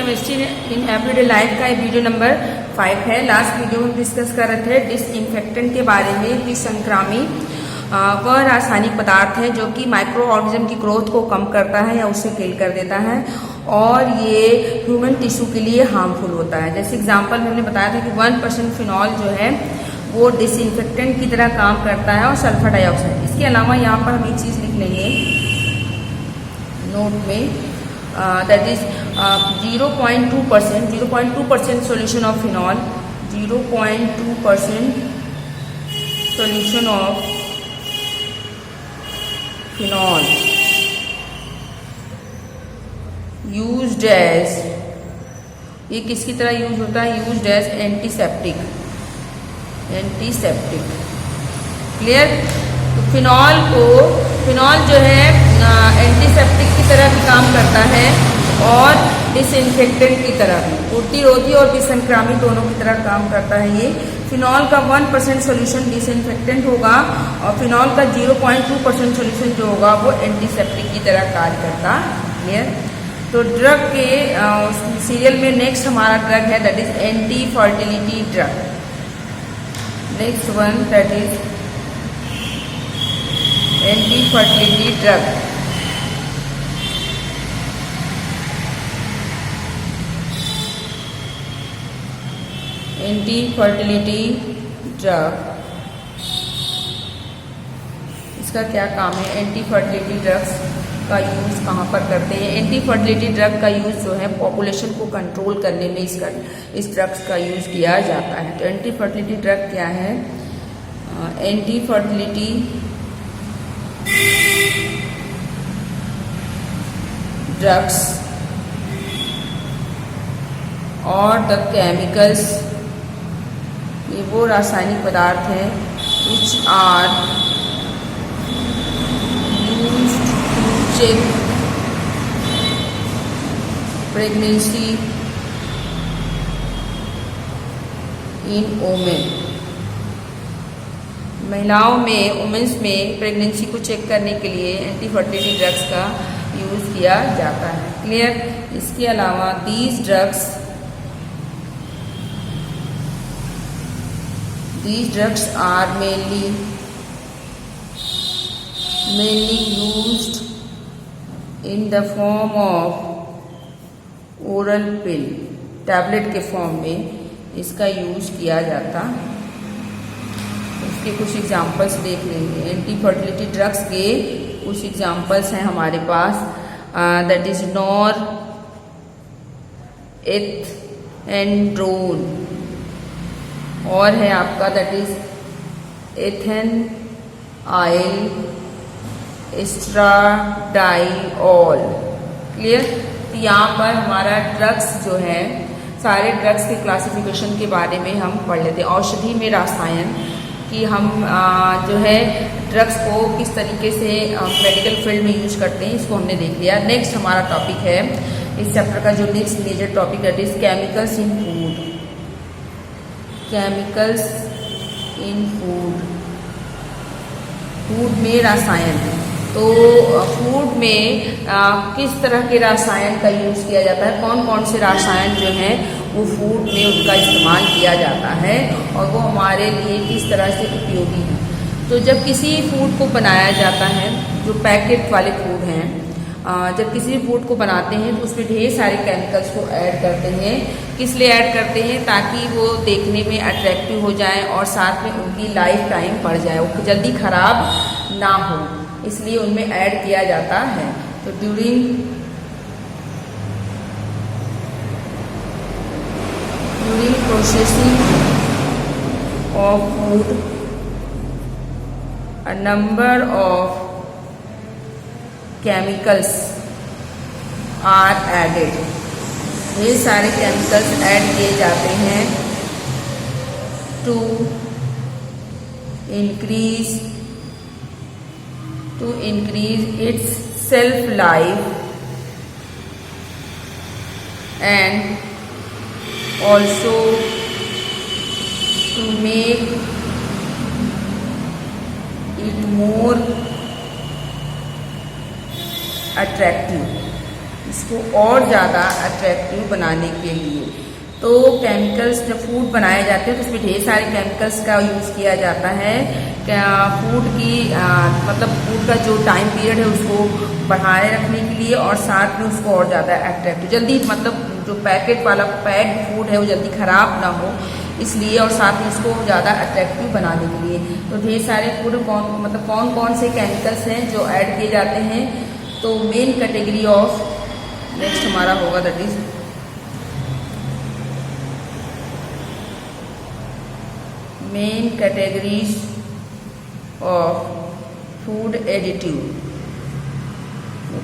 Chemistry in everyday life का video number 5 है। Last video में डिस्कस कर रहे थे डिसइंफेक्टेंट के बारे में। विसंक्रामी वह रासायनिक पदार्थ है जो कि माइक्रो ऑर्गेनिज्म की ग्रोथ को कम करता है या उसे किल कर देता है और ये ह्यूमन टिश्यू के लिए हार्मफुल होता है। जैसे एग्जांपल हमने बताया था कि 1% फिनॉल जो है वो डिसइंफेक्टेंट की तरह काम करता है और सल्फर डाइऑक्साइड। इसके अलावा यहाँ पर हम एक चीज़ लिख लेंगे नोट में, that is 0.2% solution of phenol, 0.2% solution of phenol used as, ये किसकी तरह यूज होता है? Used as antiseptic. क्लियर? तो फिनॉल जो है एंटीसेप्टिक की तरह भी काम करता है और डिसइंफेक्टेंट की तरह भी, प्रतिरोधी और विसंक्रामी दोनों की तरह काम करता है। ये फिनॉल का 1% सोल्यूशन डिसइंफेक्टेंट होगा और फिनॉल का 0.2% सोल्यूशन जो होगा वो एंटीसेप्टिक की तरह कार्य करता है। क्लियर? तो ड्रग के सीरियल में नेक्स्ट हमारा ड्रग है that is anti fertility drug. Next one that is anti fertility drug. Anti fertility drug, इसका क्या काम है? एंटी फर्टिलिटी ड्रग्स का यूज़ कहाँ पर करते हैं? एंटी फर्टिलिटी ड्रग का यूज़ जो है पॉपुलेशन को कंट्रोल करने में इस ड्रग्स का यूज़ किया जाता है। तो एंटी फर्टिलिटी ड्रग क्या है? एंटी फर्टिलिटी ड्रग्स और द केमिकल्स, ये वो रासायनिक पदार्थ हैं which are used to check pregnancy in women। महिलाओं में, वुमेन्स में प्रेगनेंसी को चेक करने के लिए एंटी फर्टिलिटी ड्रग्स का यूज़ किया जाता है। क्लियर? इसके अलावा these drugs are mainly used in the form of oral pill, tablet के फॉर्म में इसका यूज किया जाता। उसके कुछ एग्जांपल्स देख लेंगे। एंटी फर्टिलिटी ड्रग्स के कुछ एग्जांपल्स हैं हमारे पास, दैट इज नॉरहेंड्रोन, और है आपका दैट इज एथेनाइल एस्ट्राडाइऑल। क्लियर? तो यहाँ पर हमारा ड्रग्स जो है, सारे ड्रग्स के क्लासिफिकेशन के बारे में हम पढ़ लेते हैं। औषधि में रसायन कि हम जो है ड्रग्स को किस तरीके से मेडिकल फील्ड में यूज करते हैं, इसको हमने देख लिया। नेक्स्ट हमारा टॉपिक है इस चैप्टर का जो next major topic that is chemicals in food. Chemicals in food में रसायन। तो फूड में किस तरह के रसायन का यूज़ किया जाता है, कौन कौन से रसायन जो हैं वो फूड में उनका इस्तेमाल किया जाता है और वो हमारे लिए किस तरह से उपयोगी है। तो जब किसी फूड को बनाया जाता है, जो पैकेट वाले फूड हैं, जब किसी भी फूड को बनाते हैं तो उसमें ढेर सारे केमिकल्स को ऐड करते हैं। किस लिए ऐड करते हैं? ताकि वो देखने में अट्रैक्टिव हो जाए और साथ में उनकी लाइफ टाइम बढ़ जाए, वो जल्दी खराब ना हो, इसलिए उनमें ऐड किया जाता है। तो during processing of food a number of chemicals are added, ये सारे केमिकल्स ऐड किए जाते हैं to increase its shelf life and also to make it more attractive. इसको और ज़्यादा अट्रैक्टिव बनाने के लिए। तो केमिकल्स जब फूड बनाए जाते हैं तो उसमें ढेर सारे केमिकल्स का यूज़ किया जाता है। फूड की मतलब फूड का जो टाइम पीरियड है उसको बढ़ाए रखने के लिए और साथ में उसको और ज़्यादा अट्रैक्टिव, जल्दी मतलब जो पैकेट वाला पैक्ड फूड है वो जल्दी ख़राब ना हो इसलिए, और साथ में उसको ज़्यादा अट्रैक्टिव बनाने के लिए। तो ढेर सारे फूड कौन कौन से केमिकल्स हैं जो ऐड किए जाते हैं। तो मेन कैटेगरी ऑफ नेक्स्ट हमारा होगा that is main categories of food additive.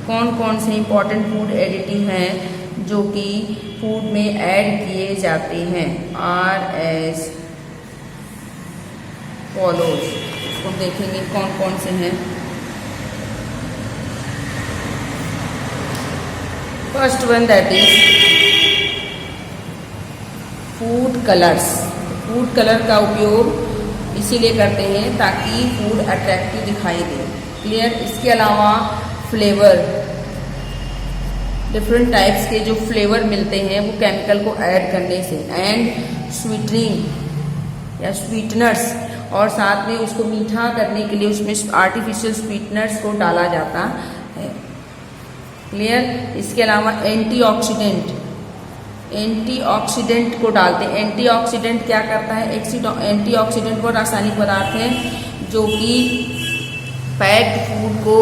कौन कौन से इंपॉर्टेंट फूड एडिटिव हैं जो कि फूड में ऐड किए जाते हैं आर एज फॉलोज। इसको देखेंगे कौन कौन से हैं। First one that is food colours. Food colour का उपयोग इसीलिए करते हैं ताकि फूड अट्रैक्टिव दिखाई दे। क्लियर। इसके अलावा फ्लेवर, डिफरेंट टाइप्स के जो फ्लेवर मिलते हैं वो केमिकल को ऐड करने से, एंड स्वीटनिंग या स्वीटनर्स, और साथ में उसको मीठा करने के लिए उसमें आर्टिफिशियल स्वीटनर्स को डाला जाता है। क्लियर। इसके अलावा एंटीऑक्सीडेंट को डालते हैं। एंटीऑक्सीडेंट क्या करता है? एंटीऑक्सीडेंट वो रासायनिक पदार्थ है जो कि पैक्ड फूड को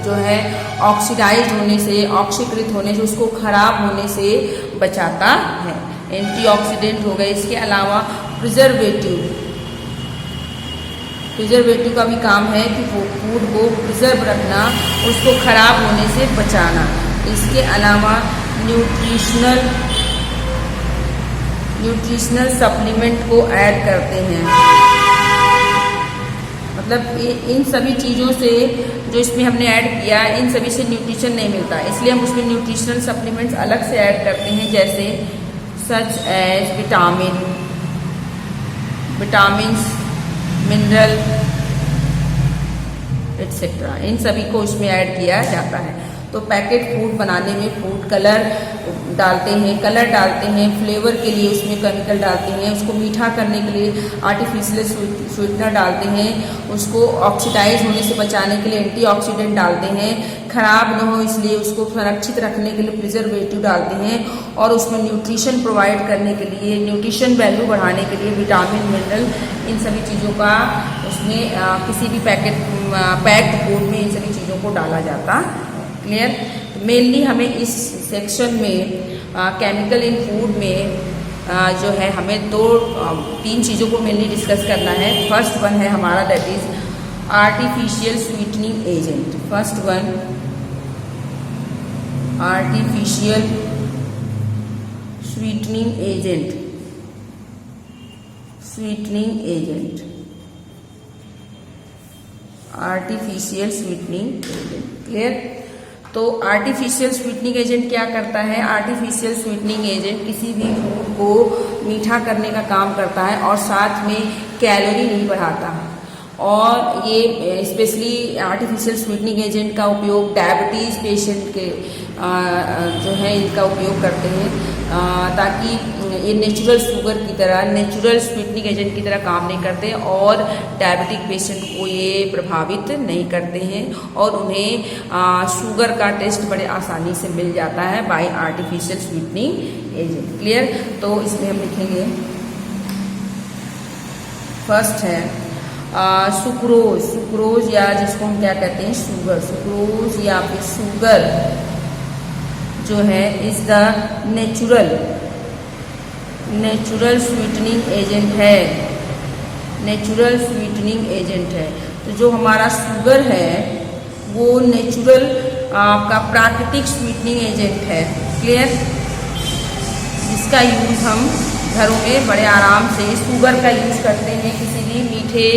जो है ऑक्सीडाइज होने से, ऑक्सीकृत होने से, उसको खराब होने से बचाता है। एंटीऑक्सीडेंट हो गए। इसके अलावा प्रिजर्वेटिव का भी काम है कि वो फूड को प्रिजर्व रखना, उसको खराब होने से बचाना। इसके अलावा न्यूट्रिशनल सप्लीमेंट को ऐड करते हैं। मतलब इन सभी चीज़ों से जो इसमें हमने ऐड किया, इन सभी से न्यूट्रिशन नहीं मिलता, इसलिए हम उसमें न्यूट्रिशनल सप्लीमेंट्स अलग से ऐड करते हैं, जैसे such as vitamins, mineral etcetera, इन सभी को इसमें ऐड किया जाता है। तो पैकेट फूड बनाने में फूड कलर डालते हैं, फ्लेवर के लिए उसमें केमिकल डालते हैं, उसको मीठा करने के लिए आर्टिफिशियल स्वीटनर डालते हैं, उसको ऑक्सीडाइज होने से बचाने के लिए एंटीऑक्सीडेंट डालते हैं, खराब न हो इसलिए उसको संरक्षित रखने के लिए प्रिजर्वेटिव डालते हैं, और उसमें न्यूट्रिशन प्रोवाइड करने के लिए, न्यूट्रिशन वैल्यू बढ़ाने के लिए विटामिन, मिनरल, इन सभी चीज़ों का उसमें किसी भी पैक्ड फूड में इन सभी चीज़ों को डाला जाता है। क्लियर। मेनली हमें इस सेक्शन में केमिकल इन फूड में जो है हमें 3 चीज़ों को मेनली डिस्कस करना है। फर्स्ट वन है हमारा that is artificial sweetening agent. First one artificial sweetening agent. Artificial sweetening agent. Clear. तो आर्टिफिशियल स्वीटनिंग एजेंट क्या करता है? आर्टिफिशियल स्वीटनिंग एजेंट किसी भी फूड को मीठा करने का काम करता है और साथ में कैलोरी नहीं बढ़ाता। और ये स्पेशली आर्टिफिशियल स्वीटनिंग एजेंट का उपयोग डायबिटीज़ पेशेंट के जो है इनका उपयोग करते हैं, ताकि ये नेचुरल शुगर की तरह, नेचुरल स्वीटनिंग एजेंट की तरह काम नहीं करते और डायबिटिक पेशेंट को ये प्रभावित नहीं करते हैं और उन्हें शुगर का टेस्ट बड़े आसानी से मिल जाता है bye artificial sweetening agent. Clear. तो इसमें हम लिखेंगे फर्स्ट है सुक्रोज या जिसको हम क्या कहते हैं सुक्रोज या फिर शुगर जो है is the natural sweetening agent है। नेचुरल स्वीटनिंग एजेंट है। तो जो हमारा शुगर है वो नेचुरल का प्राकृतिक स्वीटनिंग एजेंट है। क्लियर। जिसका यूज़ हम घरों में बड़े आराम से शुगर का यूज़ करते हैं। किसी भी मीठे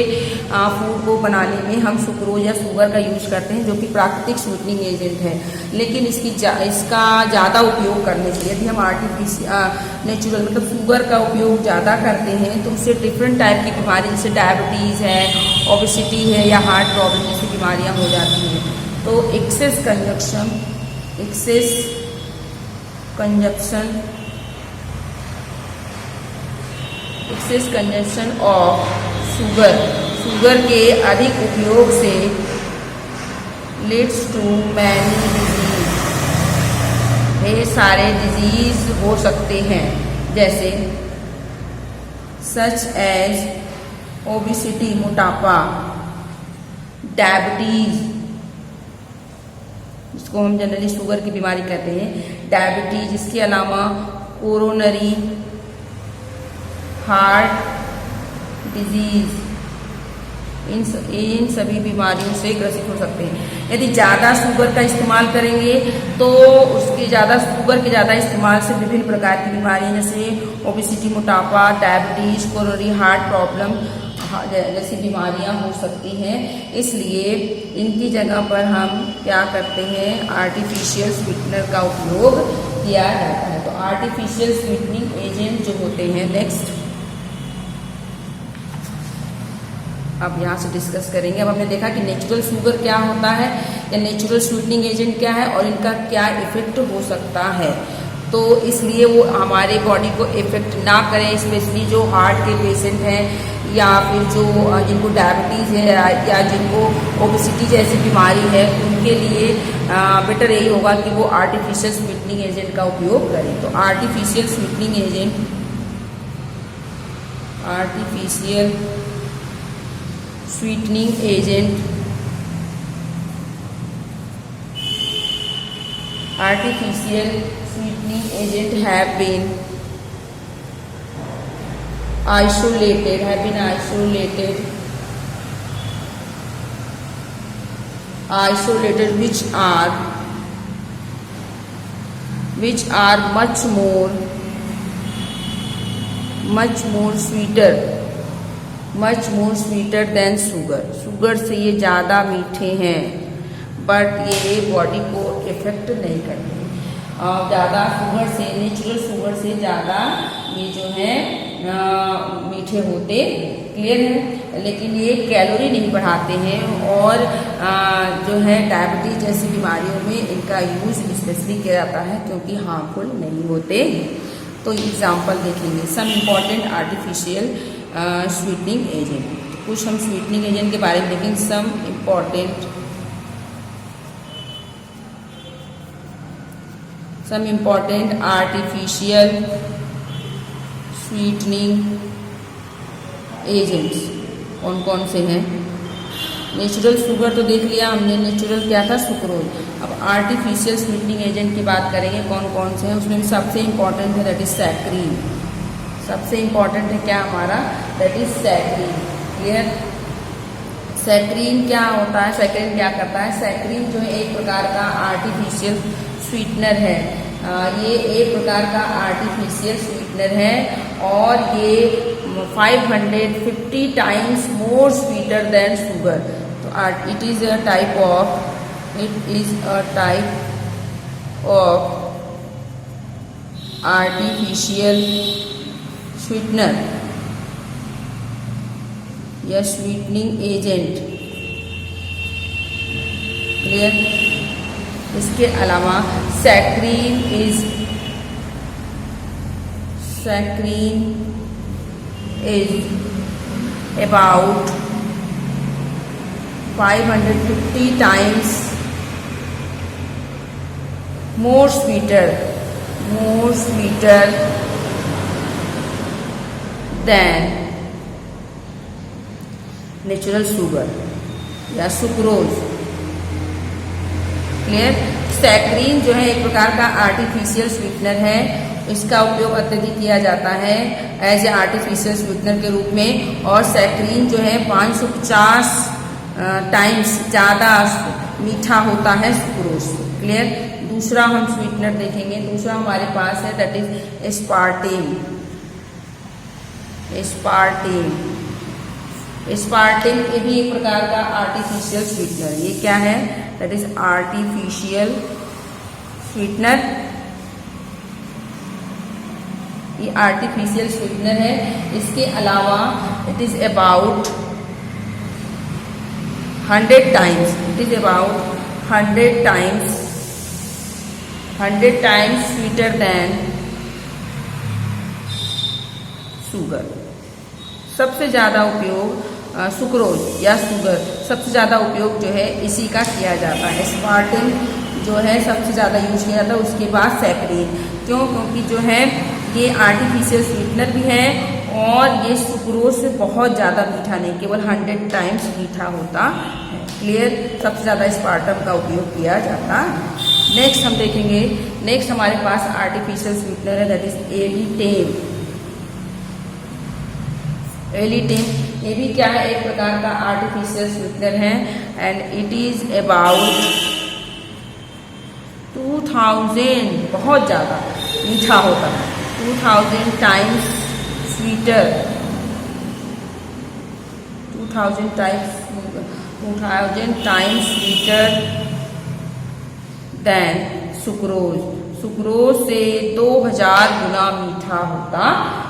फूड को बनाने में हम सुक्रोज या शुगर का यूज़ करते हैं जो कि प्राकृतिक स्वीटनिंग एजेंट है। लेकिन इसका ज़्यादा उपयोग करने से यदि हम आर्टिफिशियल नेचुरल मतलब शुगर का उपयोग ज़्यादा करते हैं तो उससे डिफरेंट टाइप की बीमारी जैसे डायबिटीज़ है, ओबेसिटी है या हार्ट प्रॉब्लम जैसी बीमारियाँ हो जाती हैं। तो एक्सेस कंजप्शन ऑफ शुगर के अधिक उपयोग से लीड्स टू मैनी डिजीज, ढेर सारे डिजीज हो सकते हैं, जैसे सच एज ओबिसिटी, मोटापा, डायबिटीज, जिसको हम जनरली शुगर की बीमारी कहते हैं, डायबिटीज। इसके अलावा कोरोनरी हार्ट डिजीज, इन सभी बीमारियों से ग्रसित हो सकते हैं। यदि ज़्यादा शुगर का इस्तेमाल करेंगे तो उसके शुगर के ज़्यादा इस्तेमाल से विभिन्न प्रकार की बीमारियां जैसे ओबेसिटी, मोटापा, डायबिटीज, कोरोनरी हार्ट प्रॉब्लम जैसी बीमारियां हो सकती हैं। इसलिए इनकी जगह पर हम क्या करते हैं, आर्टिफिशियल स्वीटनर का उपयोग किया जाता है। तो आर्टिफिशियल स्वीटनिंग एजेंट जो होते हैं, नेक्स्ट अब यहाँ से डिस्कस करेंगे। अब हमने देखा कि नेचुरल शुगर क्या होता है या नेचुरल स्वीटनिंग एजेंट क्या है और इनका क्या इफेक्ट हो सकता है। तो इसलिए वो हमारे बॉडी को इफेक्ट ना करें, स्पेशली जो हार्ट के पेशेंट हैं या फिर जो जिनको डायबिटीज़ है या जिनको ओबेसिटी जैसी बीमारी है, उनके लिए बेटर यही होगा कि वो आर्टिफिशियल स्वीटनिंग एजेंट का उपयोग करें। तो artificial sweetening agent, artificial sweetening agent, artificial sweetening agent have been isolated, which are much more sweeter than sugar से ये ज़्यादा मीठे हैं, बट ये बॉडी को इफेक्ट नहीं करते। ज़्यादा शुगर से, नेचुरल शुगर से ज़्यादा ये जो है मीठे होते, क्लियर है। लेकिन ये कैलोरी नहीं बढ़ाते हैं और जो है डायबिटीज जैसी बीमारियों में इनका यूज़ स्पेशली किया जाता है क्योंकि हार्मफुल नहीं होते। तो एग्जाम्पल देखेंगे, some important artificial sweetening agent. कुछ हम स्वीटनिंग एजेंट के बारे में देखेंगे। Some important artificial sweetening agents कौन कौन से हैं। नेचुरल शुगर तो देख लिया हमने, नेचुरल क्या था, सुक्रोज। अब आर्टिफिशियल स्वीटनिंग एजेंट की बात करेंगे कौन कौन से हैं। उसमें भी सबसे इम्पॉर्टेंट है दैट इज सैक्रीन। सबसे इम्पॉर्टेंट है क्या हमारा, that is saccharin, clear. Saccharin क्या होता है, सैक्रीन क्या करता है, सैक्रीन जो है एक प्रकार का आर्टिफिशियल स्वीटनर है। ये एक प्रकार का आर्टिफिशियल स्वीटनर है और ये 550 times more sweeter than sugar. तो it is a type of artificial sweetener या स्वीटनिंग एजेंट, क्लियर। इसके अलावा saccharin is about 550 times more sweeter than natural sugar या सुक्रोज, क्लियर। सैक्रीन जो है एक प्रकार का आर्टिफिशियल स्वीटनर है। इसका उपयोग अत्यधिक किया जाता है एज ए आर्टिफिशियल स्वीटनर के रूप में। और सैक्रीन जो है 550 टाइम्स ज़्यादा मीठा होता है सुक्रोज, क्लियर। दूसरा हम स्वीटनर देखेंगे, दूसरा हमारे पास है दैट इज एस्पार्टेम। एस्पार्टेम ये भी एक प्रकार का आर्टिफिशियल स्वीटनर। ये क्या है, दैट इज आर्टिफिशियल स्वीटनर। ये आर्टिफिशियल स्वीटनर है। इसके अलावा it is about 100 times 100 times sweeter than sugar. सबसे ज़्यादा उपयोग सुक्रोज या शुगर, सबसे ज़्यादा उपयोग जो है इसी का किया जाता है। एस्पार्टिन जो है सबसे ज़्यादा यूज किया जाता है, उसके बाद सैकरीन। क्यों? क्योंकि जो है ये आर्टिफिशियल स्वीटनर भी है और ये सुक्रोज से बहुत ज़्यादा मीठा नहीं, केवल 100 टाइम्स मीठा होता है। क्लियर? सबसे ज़्यादा एस्पार्टम का उपयोग किया जाता है। नेक्स्ट हम देखेंगे, नेक्स्ट हमारे पास आर्टिफिशियल स्वीटनर है, दैट इज एलिटेम। एलिटेम ये भी क्या है, एक प्रकार का आर्टिफिशियल स्वीटनर है एंड इट इज अबाउट 2000, बहुत ज़्यादा मीठा होता है, 2000 times sweeter, 2000 times sweeter than sucrose. Sucrose से 2000 गुना मीठा होता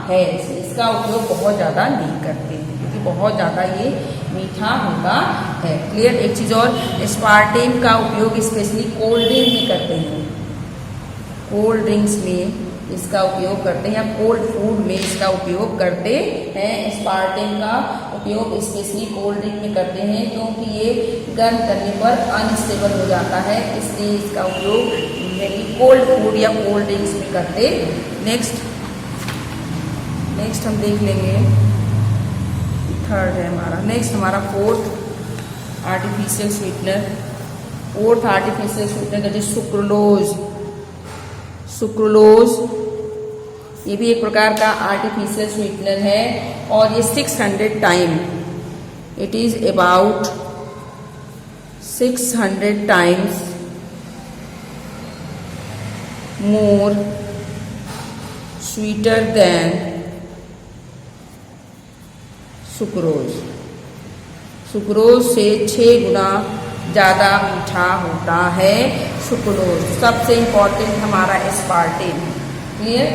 है। इसका उपयोग बहुत ज़्यादा नहीं करते हैं क्योंकि बहुत ज़्यादा ये मीठा होता है। क्लियर? एक चीज़ और, एस्पार्टेम का उपयोग स्पेशली कोल्ड ड्रिंक में करते हैं, कोल्ड ड्रिंक्स में इसका उपयोग करते हैं या कोल्ड फूड में इसका उपयोग करते हैं। एस्पार्टेम का उपयोग स्पेशली कोल्ड ड्रिंक में करते हैं क्योंकि ये गर्म करने पर अनस्टेबल हो जाता है, इसलिए इसका उपयोग कोल्ड फूड या कोल्ड ड्रिंक्स में करते। नेक्स्ट हम देख लेंगे, थर्ड है हमारा, नेक्स्ट हमारा fourth artificial sweetener. Fourth artificial sweetener that is sucralose. Sucralose ये भी एक प्रकार का आर्टिफिशियल स्वीटनर है और ये 600 time, it is about 600 times more sweeter then sucrose. Sucrose से 6 गुना ज़्यादा मीठा होता है सुक्रोज। सबसे इम्पॉर्टेंट हमारा एस्पार्टेम है। क्लियर?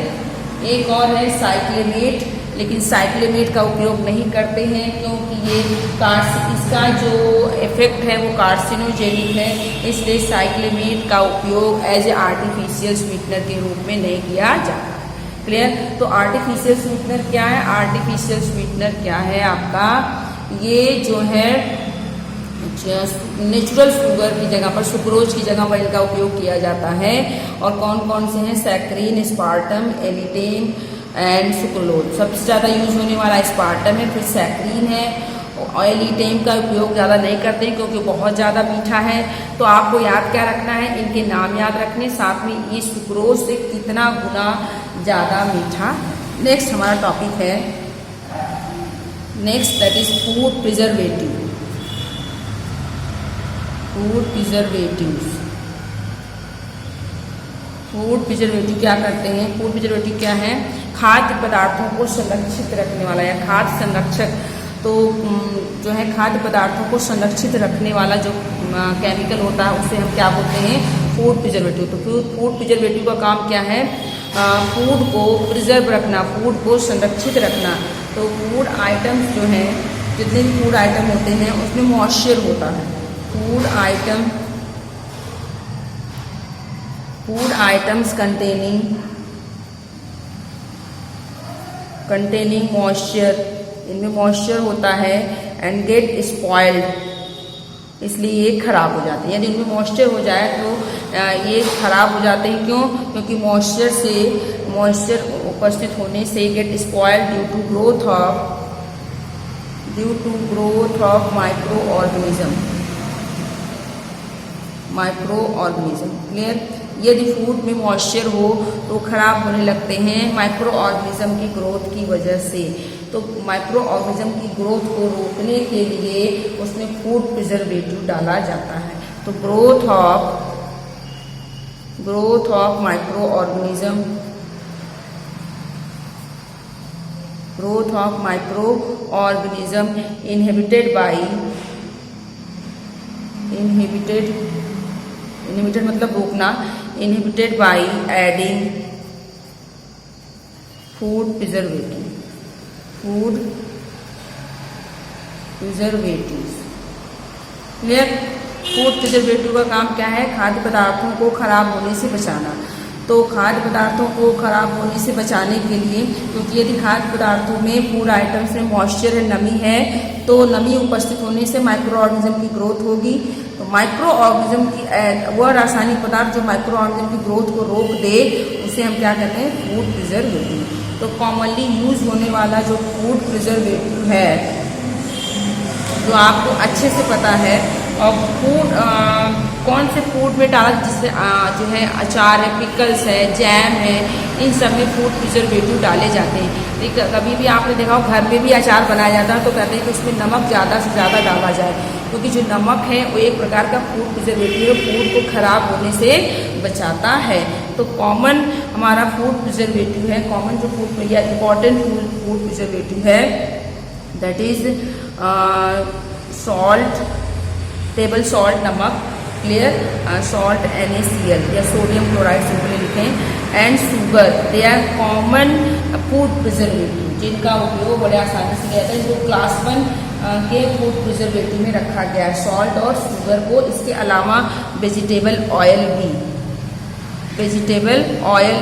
एक और है साइक्लेमेट, लेकिन साइक्लेमेट का उपयोग नहीं करते हैं क्योंकि ये इसका जो इफेक्ट है वो कार्सिनोजेनिक है, इसलिए साइक्लेमेट का उपयोग एज ए आर्टिफिशियल स्वीटनर के रूप में नहीं किया जाता। क्लियर? तो आर्टिफिशियल स्वीटनर क्या है? आर्टिफिशियल स्वीटनर क्या है आपका, ये जो है नेचुरल शुगर की जगह पर, सुक्रोज की जगह पर इनका उपयोग किया जाता है। और कौन कौन से हैं? Saccharin, aspartame, alitame and sucralose. सबसे ज़्यादा यूज होने वाला एस्पार्टम है, फिर सैकरीन है। एलिटेम का उपयोग ज़्यादा नहीं करते हैं क्योंकि बहुत ज़्यादा मीठा है। तो आपको याद क्या रखना है? इनके नाम याद रखने, साथ में ये सुक्रोज से कितना गुना ज़्यादा मीठा। नेक्स्ट हमारा टॉपिक है, next that is food preservative. Food preservatives. Food preservative क्या करते हैं? फूड प्रिजर्वेटिव क्या है? खाद्य पदार्थों को संरक्षित रखने वाला या खाद्य संरक्षक। तो जो है खाद्य पदार्थों को संरक्षित रखने वाला जो केमिकल होता है उसे हम क्या बोलते हैं? Food preservative. तो फूड प्रिजर्वेटिव का काम क्या है? फूड को प्रिजर्व रखना, फूड को संरक्षित रखना। तो फूड आइटम्स जो हैं, जितने भी फूड आइटम होते हैं उसमें मॉइस्चर होता है। फूड आइटम्स containing मॉइस्चर, इनमें मॉइस्चर होता है एंड गेट स्पॉइल्ड, इसलिए ये खराब हो जाते हैं। यदि इनमें मॉइस्चर हो जाए तो ये खराब हो जाते हैं। क्यों? क्योंकि मॉइस्चर उपस्थित होने से get spoiled due to growth of micro organism. Clear? यदि फूड में मॉइस्चर हो तो खराब होने लगते हैं माइक्रो ऑर्गेनिज्म की ग्रोथ की वजह से। तो माइक्रो ऑर्गेनिज्म की ग्रोथ को रोकने के लिए उसमें फूड प्रिजर्वेटिव डाला जाता है। तो growth of micro organism inhibited मतलब रोकना, inhibited by adding food preservatives. Clear? Food preservative का काम क्या है? खाद्य पदार्थों को खराब होने से बचाना। तो खाद्य पदार्थों को खराब होने से बचाने के लिए, क्योंकि यदि खाद्य पदार्थों में, फूड आइटम्स में मॉइस्चर है, नमी है, तो नमी उपस्थित होने से माइक्रो ऑर्गेनिज्म की ग्रोथ होगी। तो माइक्रो ऑर्गेनिज्म की वह रासायनिक पदार्थ जो माइक्रो ऑर्गेनिज्म की ग्रोथ को रोक दे, उसे हम क्या कहते हैं? Food preservative. तो कॉमनली यूज होने वाला जो फूड प्रिजर्वेटिव है, जो आपको अच्छे से पता है, और फूड कौन से फूड में डाला, जिससे जो है अचार है, पिकल्स है, जैम है, इन सब में फूड प्रिजर्वेटिव डाले जाते हैं। ठीक, कभी भी आपने देखा हो घर में भी अचार बनाया जाता है तो कहते हैं कि उसमें नमक ज़्यादा से ज़्यादा डाला जाए, क्योंकि जो नमक है वो एक प्रकार का फूड प्रिजर्वेटिव है, फूड को खराब होने से बचाता है। तो कॉमन हमारा फूड प्रिजर्वेटिव है, कॉमन जो फूड या इम्पॉर्टेंट फूड प्रिजर्वेटिव है, that is salt, table salt नमक, क्लियर, सॉल्ट NaCl या सोडियम क्लोराइड सिंपली लिखें, and sugar, they are common food preservative, जिनका उपयोग बड़े आसानी से किया जाता है। जो क्लास 1 के फूड प्रिजर्वेटिव में रखा गया है, सॉल्ट और शुगर को। इसके अलावा वेजिटेबल ऑयल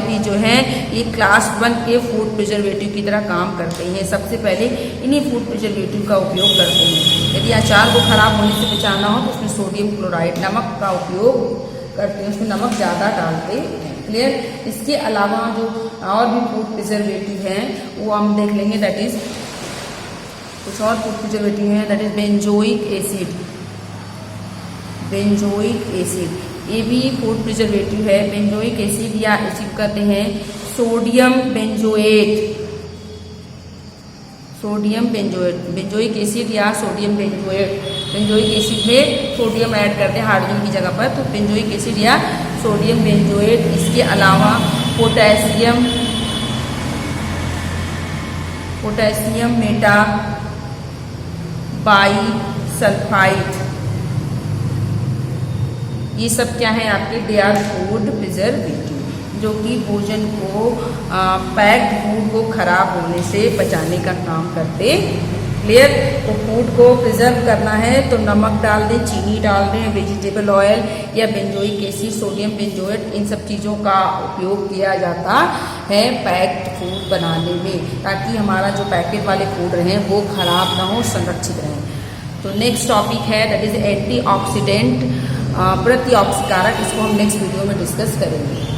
भी जो है ये क्लास 1 के फूड प्रिजर्वेटिव की तरह काम करते हैं। सबसे पहले इन्हीं फूड प्रिजर्वेटिव का उपयोग करते हैं। यदि अचार को खराब होने से बचाना हो तो उसमें सोडियम क्लोराइड नमक का उपयोग करते हैं, उसमें नमक ज़्यादा डालते हैं, क्लियर। इसके अलावा जो और भी फूड प्रिजर्वेटिव हैं वो हम देख लेंगे, दैट इज कुछ और फूड प्रिजर्वेटिव हैं, दैट इज बेंजोइक एसिड, ये भी फूड प्रिजर्वेटिव है। बेंजोइक एसिड या इसे कहते हैं सोडियम बेंजोएट, बेंजोइक एसिड या सोडियम बेंजोएट। बेंजोइक एसिड में सोडियम ऐड करते हैं हाइड्रोजन की जगह पर, तो बेंजोइक एसिड या सोडियम बेंजोएट। इसके अलावा पोटेशियम मेटा बाइसल्फाइड, ये सब क्या है आपके? दे आर फूड प्रिजर्वेटिव, जो कि भोजन को, पैक्ड फूड को खराब होने से बचाने का काम करते, क्लियर। तो फूड को प्रिजर्व करना है तो नमक डाल दें, चीनी डाल दें, वेजिटेबल ऑयल या बेंजोइक एसिड, सोडियम बेंजोएट, इन सब चीज़ों का उपयोग किया जाता है पैक्ड फूड बनाने में, ताकि हमारा जो पैकेट वाले फूड रहें वो खराब ना हो, संरक्षित रहें। तो नेक्स्ट टॉपिक है दैट इज एंटीऑक्सीडेंट, प्रतिऑक्सीकारक। इसको हम नेक्स्ट वीडियो में डिस्कस करेंगे।